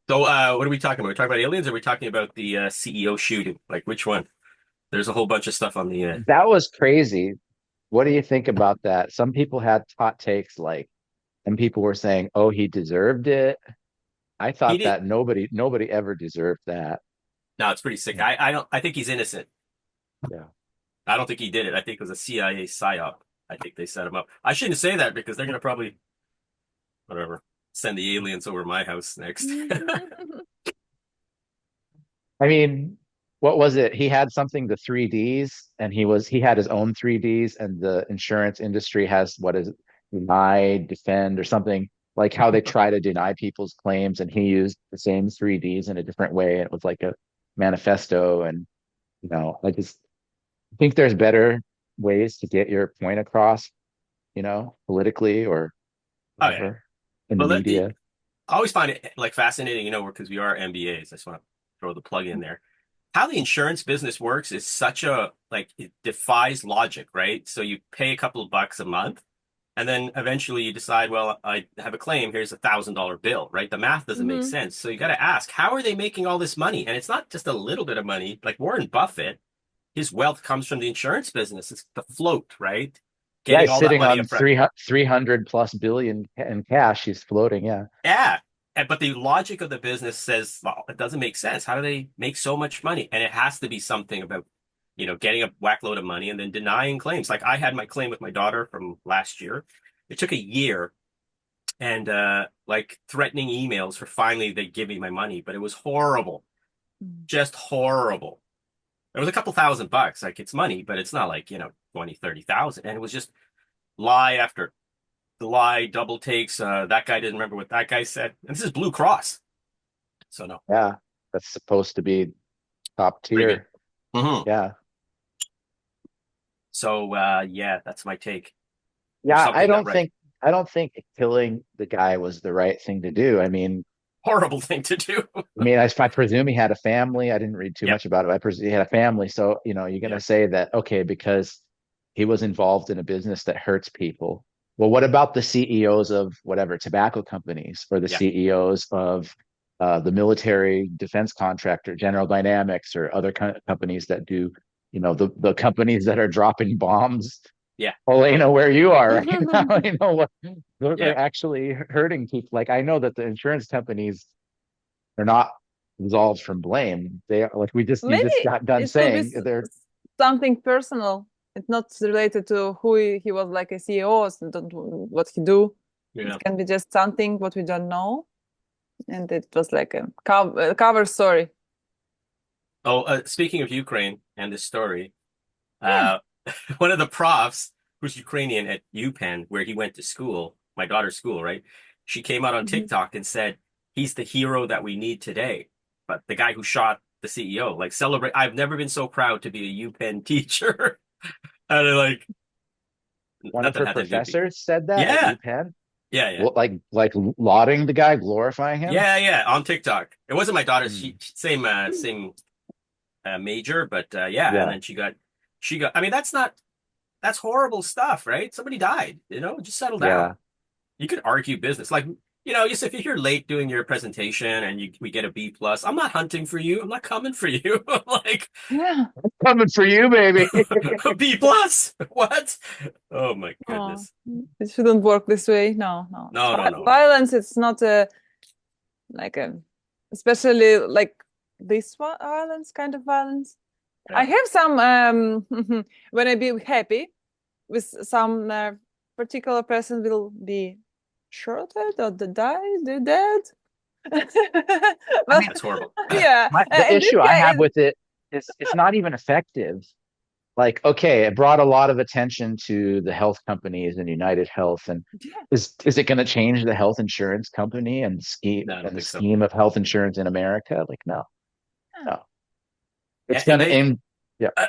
So, what are we talking about? We're talking about aliens, or are we talking about the CEO shooting? Like, which one? There's a whole bunch of stuff on the. That was crazy. What do you think about that? Some people had hot takes like, and people were saying, "Oh, he deserved it." I He thought did. that nobody ever deserved that. No, it's pretty sick. I don't. I think he's innocent. Yeah. I don't think he did it. I think it was a CIA psy-op. I think they set him up. I shouldn't say that because they're gonna probably whatever send the aliens over my house next. I mean, what was it? He had something, the 3Ds, and he had his own 3Ds, and the insurance industry has what is it, deny, defend, or something like how they try to deny people's claims, and he used the same 3Ds in a different way. It was like a manifesto, and I just think there's better ways to get your point across, politically or Oh yeah. whatever in the Well, media. I always find it like fascinating, because we are MBAs. I just want to throw the plug in there. How the insurance business works is such a like it defies logic, right? So you pay a couple of bucks a month, and then eventually you decide, well, I have a claim. Here's $1,000 bill, right? The math doesn't make Hmm. sense. So you got to ask, how are they making all this money? And it's not just a little bit of money. Like Warren Buffett, his wealth comes from the insurance business. It's the float, right? Yeah, Getting he's all that sitting money on up front. 300 plus billion in cash. He's floating. Yeah. Yeah. But the logic of the business says, well, it doesn't make sense. How do they make so much money? And it has to be something about, getting a whack load of money and then denying claims. Like I had my claim with my daughter from last year. It took a year and like threatening emails for finally they give me my money, but it was horrible. Just horrible. It was a couple $1,000. Like it's money, but it's not like, 20, 30,000. And it was just lie after lie, double takes. That guy didn't remember what that guy said. And this is Blue Cross. So no, Yeah. That's supposed to be top pretty good. tier. Yeah. So yeah, that's my take. There's Yeah. something that right. I don't think killing the guy was the right thing to do. I mean, Horrible thing to do. I presume he had a family. I didn't read too Yep. much about it. I presume he had a family. So, you're going to Yep. say that, okay, because he was involved in a business that hurts people. Well, what about the CEOs of whatever tobacco companies or the Yep. CEOs of the military defense contractor, General Dynamics, or other companies that do, the companies that are dropping bombs, Yeah. Olena, where you are right now, what those are Yeah. actually hurting people. Like I know that the insurance companies they're not absolved from blame. They are like you just Maybe got done it could be saying they're something personal. It's not related to who he was like a CEO or what he do. It Yeah. can be just something what we don't know. And it was like a cover story. Oh, speaking of Ukraine and this story, Yeah. uh, one of the profs who's Ukrainian at UPenn, where he went to school, my daughter's school, right? She came out on Mhm. TikTok and said, he's the hero that we need today. But the guy who shot the CEO, like celebrate. I've never been so proud to be a UPenn teacher. And they're like, one of nothing her had to do. professors said that at Yeah. UPenn, Yeah. Yeah. like lauding the guy, glorifying him. Yeah. Yeah. On TikTok. It wasn't my daughter's. Hmm. Same major, but yeah. And Yeah, then she got, I mean, that's horrible stuff, right? Somebody died, just settle down. yeah. You could argue business. Like, just if you're late doing your presentation and we get a B plus, I'm not hunting for you. I'm not coming for you. Like Yeah. Coming for you, baby. a B plus. What? Oh my Oh, goodness. it shouldn't work this way. No, no. No, no, no. Violence, it's not a like a especially like this violence kind of violence. I Yeah. have some when I be happy with some particular person will be shorted or the die, the dead. I But mean, That's horrible. yeah, the in this issue I have case, with it is it's not even effective. Like, okay, it brought a lot of attention to the health companies and United Health, and yeah, is it going to change the health insurance company No, I don't and the think so. scheme of health insurance in America? Like, no, no. It's And going to they, end. Yeah, uh,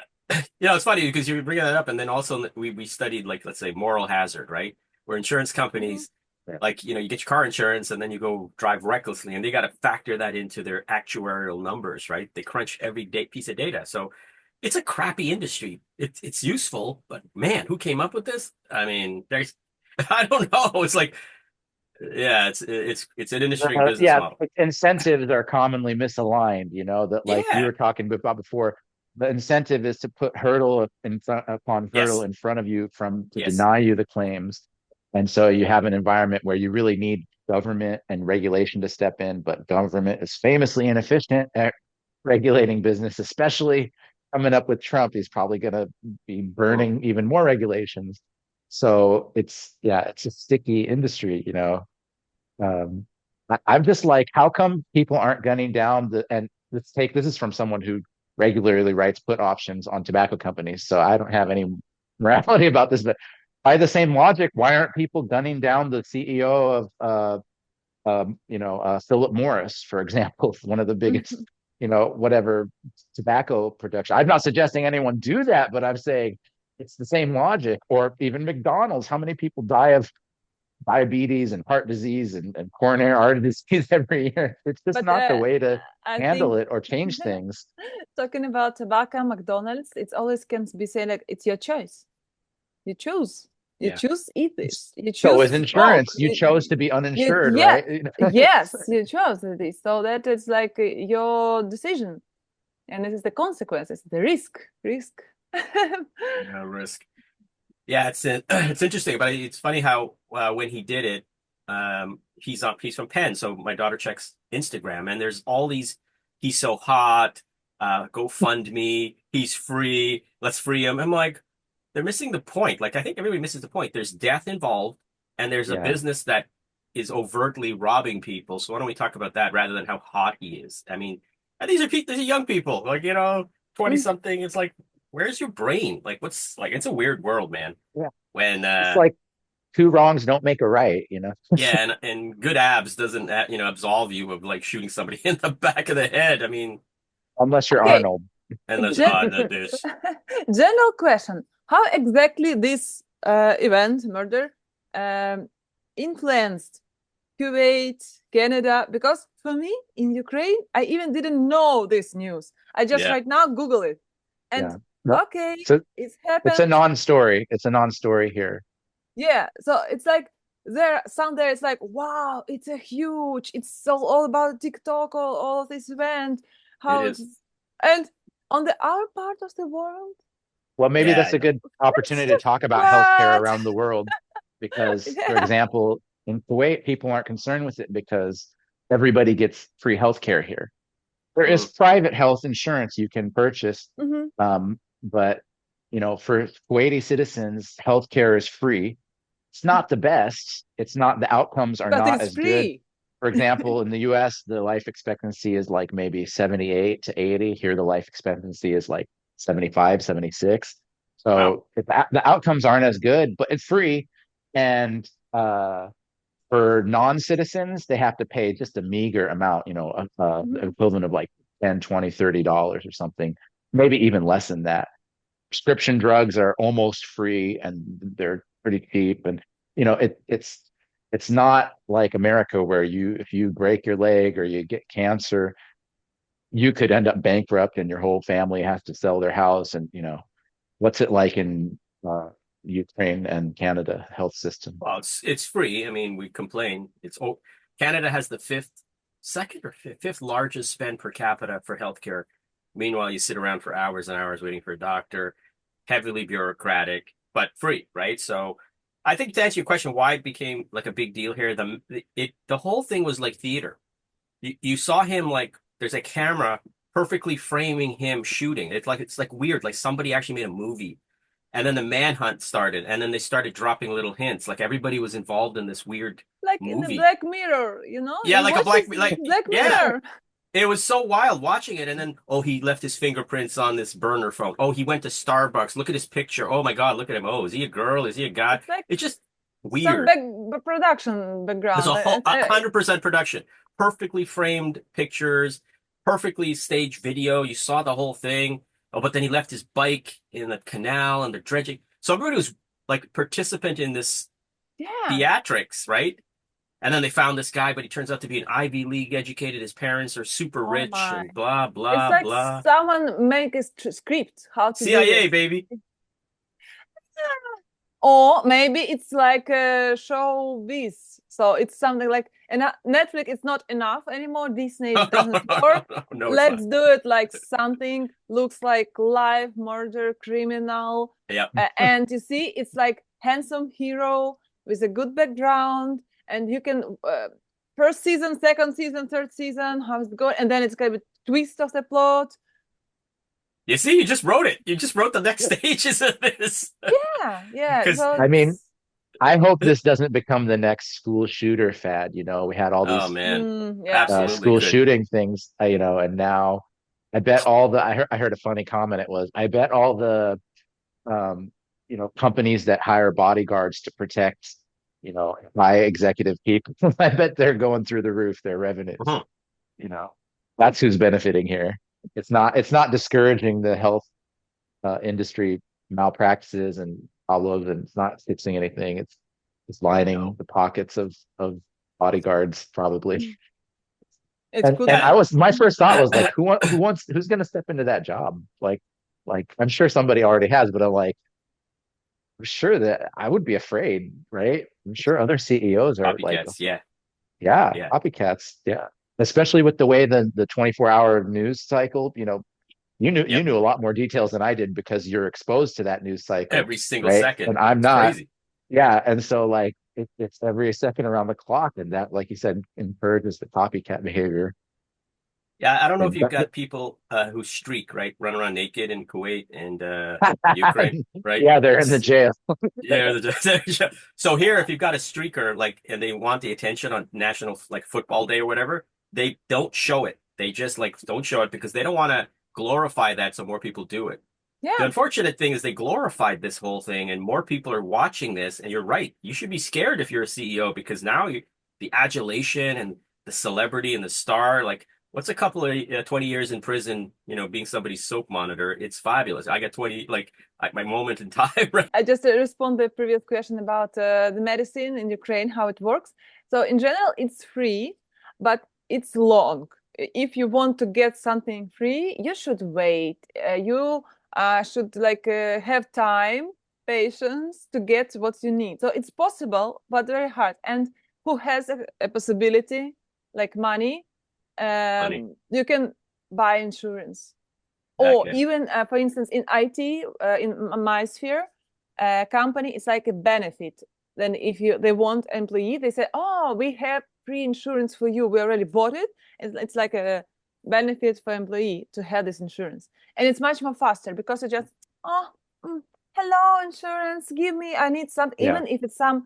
it's funny because you bring that up, and then also we studied like let's say moral hazard, right? Where insurance mhm, companies, yeah, like you get your car insurance, and then you go drive recklessly, and they got to factor that into their actuarial numbers, right? They crunch every day piece of data, so it's a crappy industry. It's useful, but man, who came up with this? I mean, there's I don't know. It's like Yeah, it's an interesting business Yeah, model. incentives are commonly misaligned, that like you Yeah. were talking about before. The incentive is to put hurdle in front upon hurdle Yes. in front of you to Yes. deny you the claims. And so you have an environment where you really need government and regulation to step in, but government is famously inefficient at regulating business, especially coming up with Trump. He's probably going to be Mm. burning even more regulations. So it's a sticky industry. Um, I'm just like, how come people aren't gunning down and this is from someone who regularly writes put options on tobacco companies. So I don't have any morality about this, but by the same logic, why aren't people gunning down the CEO of Philip Morris, for example, one of the biggest, whatever tobacco production. I'm not suggesting anyone do that, but I'm saying it's the same logic. Or even McDonald's, how many people die of diabetes and heart disease and coronary artery disease every year? It's just But not the way to I handle think it or change things. talking about tobacco, McDonald's, it's always can be said like it's your choice. You choose. You Yeah. choose eat this. You So choose with smoke. insurance, you chose to be uninsured, Yeah, right? yes, you chose this. So that is like your decision, and it is the consequences, the risk. Yeah, risk. Yeah, it's interesting, but it's funny how when he did it, he's from Penn, so my daughter checks Instagram, and there's all these. He's so hot. Go fund me. He's free. Let's free him. I'm like, they're missing the point. Like I think everybody misses the point. There's death involved, and there's a Yeah. business that is overtly robbing people. So why don't we talk about that rather than how hot he is? I mean, and these are young people, like 20 Mm. something. It's like, where's your brain? Like, what's like? It's a weird world, man. Yeah. When It's like two wrongs don't make a right. yeah, and good abs doesn't absolve you of like shooting somebody in the back of the head. I mean, Unless you're Okay, Arnold. unless gen no this. general question: how exactly this event, murder, um, influenced Kuwait, Canada? Because for me, in Ukraine, I even didn't know this news. I just Yeah, right now Google it, and Yeah. No. okay, So it's it's a happened. non-story. It's a non-story here. Yeah, so it's like there it's like wow, it's a huge. It's so all about TikTok, all of this event, it how is. it's and on the other part of the world. Well, maybe Yeah, that's I a know. good opportunity to talk about healthcare What? around the world. Because, for Yeah. example, in Kuwait, people aren't concerned with it because everybody gets free healthcare here. There is Mm, private health insurance you can purchase, Hmm. but for Kuwaiti citizens, healthcare is free. It's not the best. It's not The outcomes are But not it's as good. free. For example, in the US, the life expectancy is like maybe 78 to 80. Here, the life expectancy is like 75, 76. wow. So the outcomes aren't as good, but it's free. And for non-citizens, they have to pay just a meager amount, Mhm. equivalent of like 10, 20, $30 or something, maybe even less than that. Prescription drugs are almost free and they're pretty cheap. And it's not like America where if you break your leg or you get cancer, you could end up bankrupt and your whole family has to sell their house. And what's it like in Ukraine and Canada health system? Well, it's free. I mean, we complain. Canada has the second or fifth largest spend per capita for healthcare. Meanwhile, you sit around for hours and hours waiting for a doctor, heavily bureaucratic, but free, right? So, I think to answer your question, why it became like a big deal here, the whole thing was like theater. You saw him like there's a camera perfectly framing him shooting. It's like weird, like somebody actually made a movie. And then the manhunt started, and then they started dropping little hints. Like everybody was involved in this weird Like in the movie. Black Mirror, Yeah, you like a watch this Black yeah. Mirror. It was so wild watching it. And then, oh, he left his fingerprints on this burner phone. Oh, he went to Starbucks. Look at his picture. Oh my God, look at him. Oh, is he a girl? Is he a guy? It's like It's just some weird. production There's background. a whole 100% production, perfectly framed pictures, perfectly staged video. You saw the whole thing. Oh, but then he left his bike in the canal and the dredging. So everybody was like participant in this Yeah. theatrics, right? And then they found this guy, but he turns out to be an Ivy League educated. His parents are super Oh rich my. and blah, It's blah, like blah. someone make a script how to do CIA, this. baby. Or maybe it's like a showbiz So it's something like, and Netflix is not enough anymore. Disney doesn't work. No, it's Let's not. do it like something looks like live murder criminal. Yep. And you see, it's like handsome hero with a good background, and you can first season, second season, third season, how's it going? And then it's gonna be twist of the plot. You see, you just wrote it. You just wrote the next stages of this. Yeah. Because So I mean, it's, I hope this doesn't become the next school shooter fad. You know, we had all oh these man, yeah. absolutely school could. shooting things, you know, and now I bet all the I heard a funny comment. It was, I bet all the you know, companies that hire bodyguards to protect, you know, high executive people, I bet they're going through the roof, their revenues. Mhm. You know, that's who's benefiting here. It's not discouraging the health industry malpractices and problems, and it's not fixing anything. It's lining No. the pockets of bodyguards probably. It And could and Yeah. I was my first thought was like, who's going to step into that job? Like I'm sure somebody already has, but I'm sure that I would be afraid, right? I'm sure other CEOs are like, Copycats. Yeah. yeah, Yeah. copycats, yeah. Especially with the way the 24-hour news cycle, you know, you Yep. knew a lot more details than I did because you're exposed to that news cycle, Every single right? second. And I'm It's not. crazy. Yeah, and so like it's every second around the clock, and that, like you said, encourages the copycat behavior. Yeah, I don't know if And you've got people who streak, right? Run around naked in Kuwait and Ukraine, right? yeah, they're in the jail. Yeah. So here, if you've got a streaker, like, and they want the attention on national, like, football day or whatever, they don't show it. They just like don't show it because they don't want to glorify that so more people do it. The yeah. unfortunate thing is they glorified this whole thing and more people are watching this. And you're right. You should be scared if you're a CEO because now the adulation and the celebrity and the star, like, what's a couple of 20 years in prison, you know, being somebody's soap monitor? It's fabulous. I got 20, like my moment in time, right? I just respond the previous question about the medicine in Ukraine, how it works. So in general, it's free, but it's long. If you want to get something free, you should wait. You should like have time, patience to get what you need. So it's possible, but very hard. And who has a possibility, like money, Funny. you can buy insurance. Or Okay. even, for instance, in IT, in my sphere, company is like a benefit. Then if they want employee, they say, oh, we have free insurance for you. We already bought it. It's like a benefit for employee to have this insurance. And it's much more faster because you just, oh, hello, insurance, give me, I need some, Yeah, even if it's some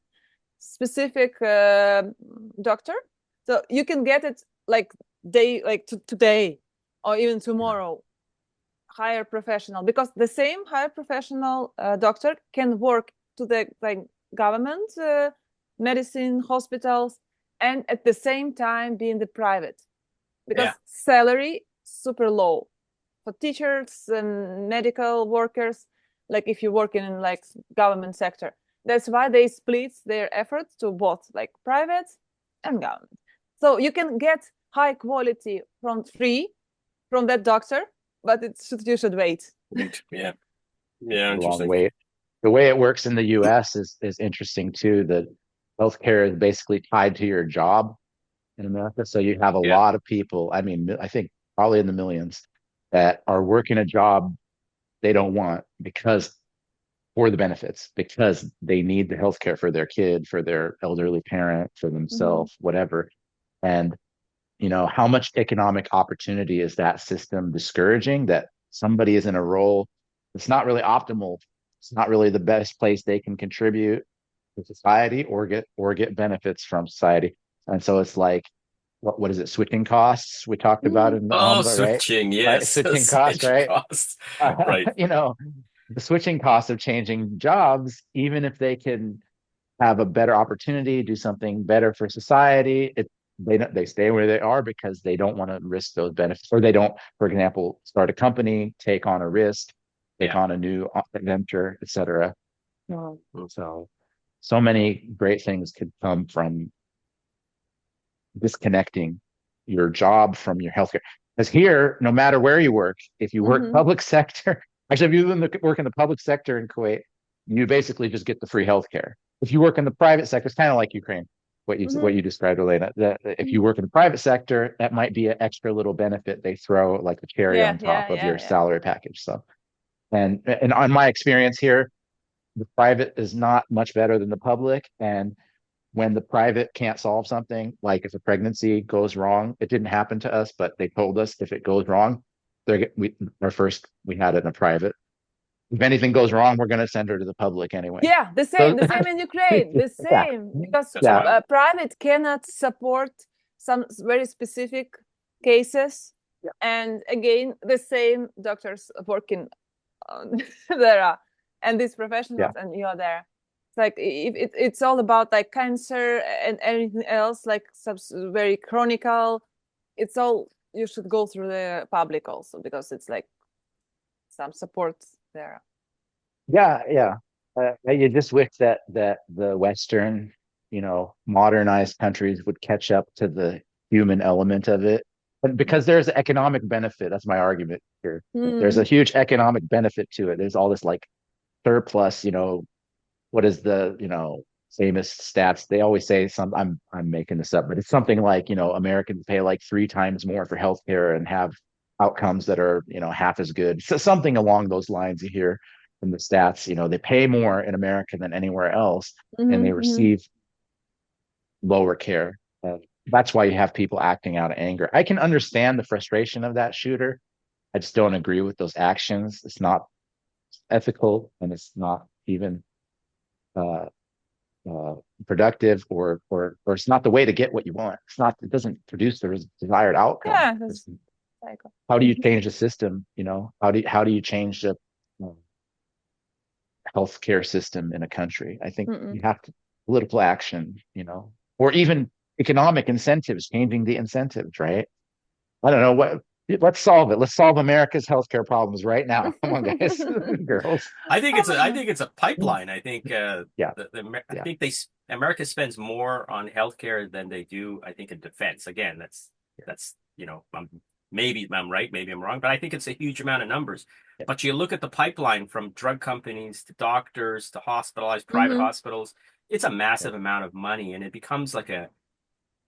specific doctor. So you can get it like today or even tomorrow. Higher professional, because the same higher professional doctor can work to the like government medicine hospitals and at the same time be in the private, because Yeah. salary super low for teachers and medical workers, like if you work in like government sector. That's why they split their efforts to both like private and government, so you can get high quality from free from that doctor, but you should wait. Yeah. Yeah. a long Interesting. wait. The way it works in the US is interesting too. That healthcare is basically tied to your job in America. So you have a Yeah. lot of people, I mean, I think probably in the millions, that are working a job they don't want because for the benefits, because they need the healthcare for their kid, for their elderly parent, for themselves, whatever. And you know, how much economic opportunity is that system discouraging, that somebody is in a role that's not really optimal, it's not really the best place they can contribute to society or get benefits from society. And so it's like, what is it, switching costs we talked about in the Oh, Alma, right? switching. Right, Yes. switching costs, Switch right? costs. Right. You know, the switching costs of changing jobs, even if they can have a better opportunity, do something better for society, they stay where they are because they don't want to risk those benefits, or they don't, for example, start a company, take on a risk, take Yeah. on a new venture, etc. Mm. So many great things could come from disconnecting your job from your healthcare. Because here, no matter where you work, if you work public sector, actually, if you work in the public sector in Kuwait, you basically just get the free healthcare. If you work in the private sector, it's kind of like Ukraine. what you described, Elena. That if you work in the private sector, that might be an extra little benefit they throw like the cherry Yeah, on yeah, top of yeah, your yeah. salary package. So, and on my experience here, the private is not much better than the public. And when the private can't solve something, like if a pregnancy goes wrong, it didn't happen to us, but they told us if it goes wrong, we had it in a private. If anything goes wrong, we're going to send her to the public anyway. Yeah, So the same in Ukraine, the yeah, same, because That's yeah, wild. private cannot support some very specific cases. yeah, And again, the same doctors working on there, and these yeah, professionals, and you're there. It's like it's all about like cancer and everything else, like some very chronical. It's all you should go through the public also because it's like some support there. yeah, yeah. You just wish that the Western, modernized countries would catch up to the human element of it. But because there's an economic benefit, that's my argument here. There's a Mm. huge economic benefit to it. There's all this like surplus, what is the, famous stats? They always say I'm making this up, but it's something like, Americans pay like 3 times more for healthcare and have outcomes that are, half as good. So something along those lines you hear from the stats, they pay more in America than anywhere else and they Mm-hmm. receive lower care. That's why you have people acting out of anger. I can understand the frustration of that shooter. I just don't agree with those actions. It's not ethical and it's not even uh, uh, productive or it's not the way to get what you want. It doesn't produce the desired outcome. Yeah, that's cycle. How do you change the system? How do you change the uh, healthcare system in a country? I think Mm-mm. you have to political action, or even economic incentives, changing the incentives, right? I don't know what. Let's solve it. Let's solve America's healthcare problems right now. Come on, guys, girls. I think it's a pipeline. I think Yeah, I yeah, think America spends more on healthcare than they do, I think, in defense. Again, that's maybe I'm right, maybe I'm wrong, but I think it's a huge amount of numbers. yeah, But you look at the pipeline from drug companies to doctors to hospitalized private Mm-hmm. hospitals, it's a yeah. massive amount of money, and it becomes like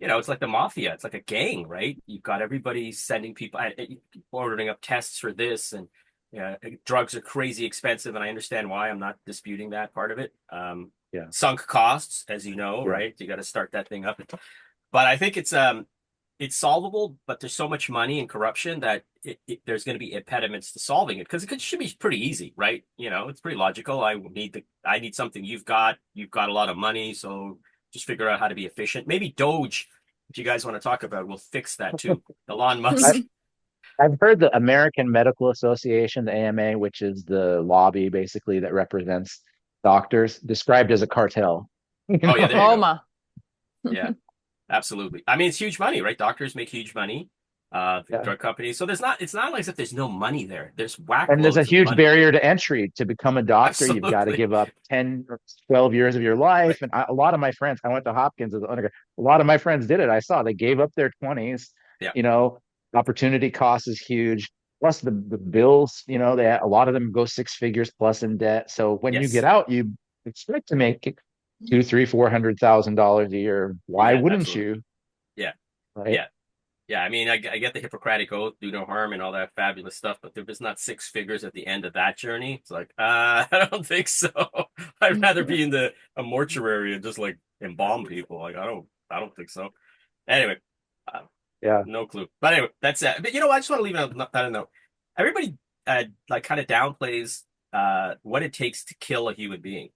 it's like the mafia. It's like a gang, right? You've got everybody sending people, ordering up tests for this, and drugs are crazy expensive, and I understand why. I'm not disputing that part of it. Yeah. Sunk costs, as you know, Yeah. right? You got to start that thing up. But I think it's solvable, but there's so much money and corruption that there's going to be impediments to solving it because should be pretty easy, right? It's pretty logical. I need something you've got a lot of money, so just figure out how to be efficient. Maybe Doge, if you guys want to talk about, will fix that too. Elon I, Musk. I've heard the American Medical Association, the AMA, which is the lobby basically that represents doctors, described as a cartel. You Oh yeah, there know? you go. Roma. Yeah, absolutely. I mean, it's huge money, right? Doctors make huge money. Yeah. Drug companies. So it's not like as if there's no money there. There's And there's a whack-loads of huge money. barrier to entry to become a doctor. You've got to Absolutely. give up 10 or 12 years of your life. Right. And a lot of my friends, I went to Hopkins as an undergrad. A lot of my friends did it. I saw they gave up their 20s. Yeah. You know, opportunity cost is huge. Plus the bills, a lot of them go 6 figures plus in debt. So when you get Yes. out, you expect to make two, three, $400,000 a year. Why Yeah, wouldn't absolutely. you? Yeah. Right? Yeah. Yeah. I mean, I get the Hippocratic Oath, do no harm and all that fabulous stuff, but if it's not 6 figures at the end of that journey, it's like, I don't think so. I'd rather be in a mortuary and just like embalm people. Like, I don't think so. Anyway, uh, Yeah. no clue. But anyway, that's it. But I just want to leave it on that note. Everybody like kind of downplays what it takes to kill a human being.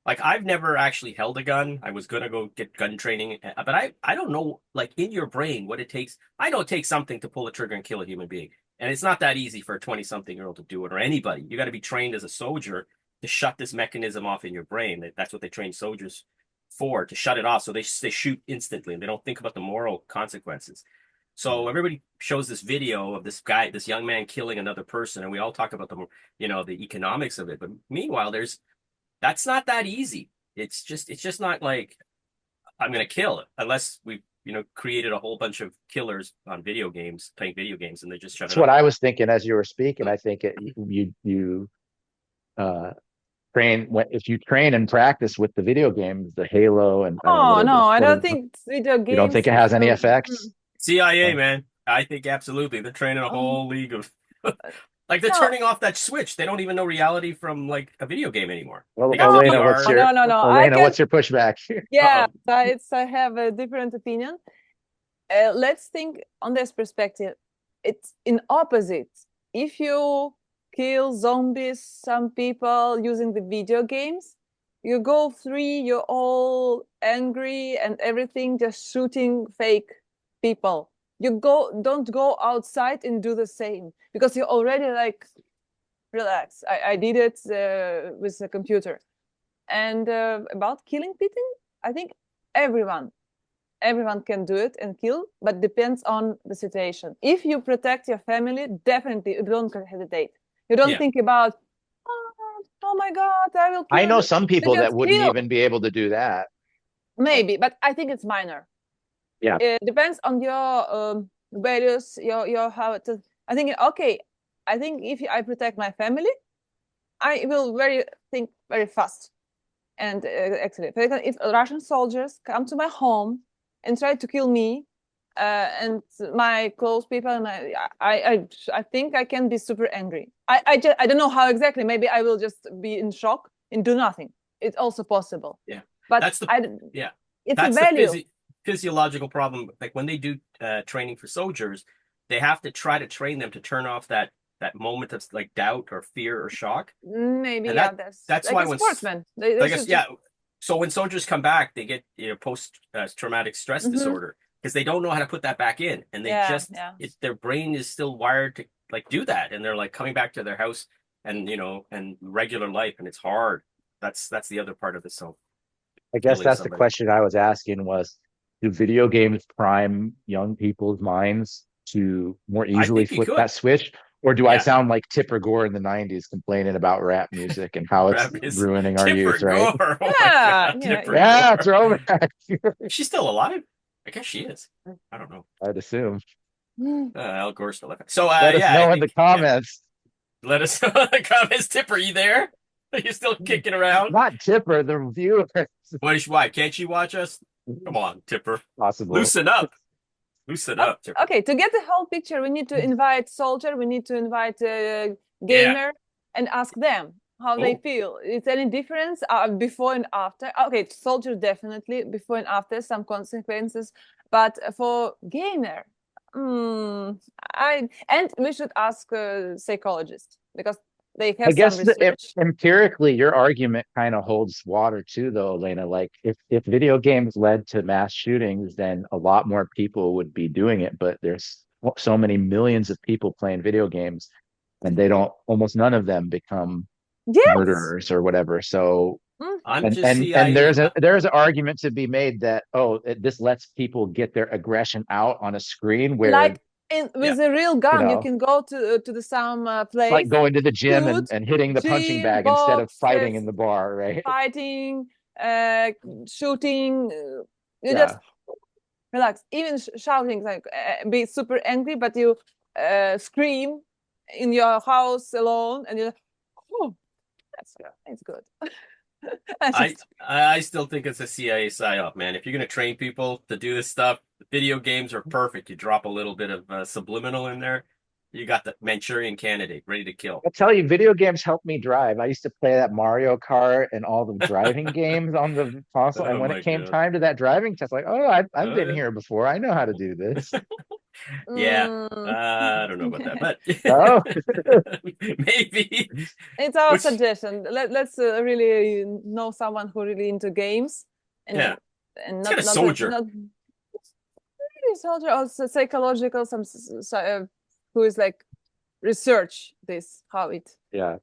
Like I've never actually held a gun. I was gonna go get gun training, but I don't know like in your brain what it takes. I know it takes something to pull a trigger and kill a human being. And it's not that easy for a 20-something-year-old to do it or anybody. You got to be trained as a soldier to shut this mechanism off in your brain. That's what they train soldiers for, to shut it off so they shoot instantly and they don't think about the moral consequences. So everybody shows this video of this guy, this young man killing another person, and we all talk about the economics of it. But meanwhile, that's not that easy. It's just not like I'm gonna kill it unless we created a whole bunch of killers on video games, playing video games, and they just shut That's it what off. I was thinking as you were speaking. I think you uh if you train and practice with the video games, the Halo and I don't know Oh whatever. no, I don't think video You don't think games it has any will. effects? CIA, Oh, man. I think absolutely. They're training a Um, whole league of like they're no, turning off that switch. They don't even know reality from like a video game anymore. well, They got the no, Olena, VR. no. I Olena, can. what's your pushback? Yeah, Uh-oh. I have a different opinion. Let's think on this perspective. It's in opposite. If you kill zombies, some people using the video games, you go free, you're all angry and everything, just shooting fake people. Don't go outside and do the same because you're already like, relax. I did it with the computer. And about killing people, I think everyone everyone can do it and kill, but depends on the situation. If you protect your family, definitely you don't hesitate. You don't Yeah. think about, oh my God, I will I kill know you. some You people that just wouldn't kill. even be able to do that. Maybe, but I think it's minor. Yeah. It depends on your values, your how to. I think okay. I think if I protect my family, I will think very fast. And actually, for example, if Russian soldiers come to my home and try to kill me, and my close people, and I think I can be super angry. I don't know how exactly. Maybe I will just be in shock and do nothing. It's also possible. Yeah. But That's the yeah. it's a That's the value. physiological problem. Like when they do training for soldiers, they have to try to train them to turn off that moment of like doubt or fear or shock. Maybe And yeah, that's like why a when sportsman. They like should yeah, just. so when soldiers come back, they get post traumatic stress Mhm. disorder because they don't know how to put that back in, and they Yeah, just yeah. their brain is still wired to like do that, and they're like coming back to their house and and regular life, and it's hard. That's the other part of this. So I guess killing that's the somebody. question I was asking was, do video games prime young people's minds to more I easily think you flip could. that switch? Or do I Yeah. sound like Tipper Gore in the 90s complaining about rap music and how it's Rap is ruining our Tipper youth, right? Gore. Oh my Yeah, God, yeah. Tipper Yeah, Gore. throwback. She's still alive? I guess she is. I don't know. I'd assume. Al Gore's still alive. So Let us yeah, I know in the think comments. let us know in the comments. Tipper, you there? Are you still kicking around? Not Tipper, the viewers. Why can't she watch us? Come on, Tipper. Possible. Loosen up. Loosen up, Tipper. Okay, to get the whole picture, we need to invite soldier, we need to invite Yeah. gamer and ask them how they Oh, feel. Is any difference before and after? Okay, soldier definitely before and after some consequences, but for gamer, and we should ask psychologists because they I have some guess research. empirically, your argument kind of holds water too, though, Elena. Like, if video games led to mass shootings, then a lot more people would be doing it. But there's so many millions of people playing video games, and they don't. Almost none of them become Yes. murderers or whatever. So, Mm. I'm and just and and CIA. there's an argument to be made that this lets people get their aggression out on a screen where Like Yeah. with a real you gun, you know can go to the some it's like place, going to the gym shoot, and hitting the punching gym, bag instead of box, fighting in the bar, right? fighting, uh, shooting. You just Yeah. relax. Even shouting, like be super angry, but you scream in your house alone, and you're like, oh, that's good. I I just I still think it's a CIA psy-op, man. If you're gonna train people to do this stuff, video games are perfect. You drop a little bit of subliminal in there, you got the Manchurian Candidate ready to kill. I'll tell you, video games helped me drive. I used to play that Mario Kart and all the driving games on the console. And Oh when it my came God. time to that driving test, like, oh, I've Oh been yeah. here before. I know how to do this. Yeah. mm. I don't know about that, but Oh, maybe. It's our Which suggestion. Let's really know someone who really into games, and yeah, and let's get a not soldier. really soldier, also psychological, who is like research this how it. yeah.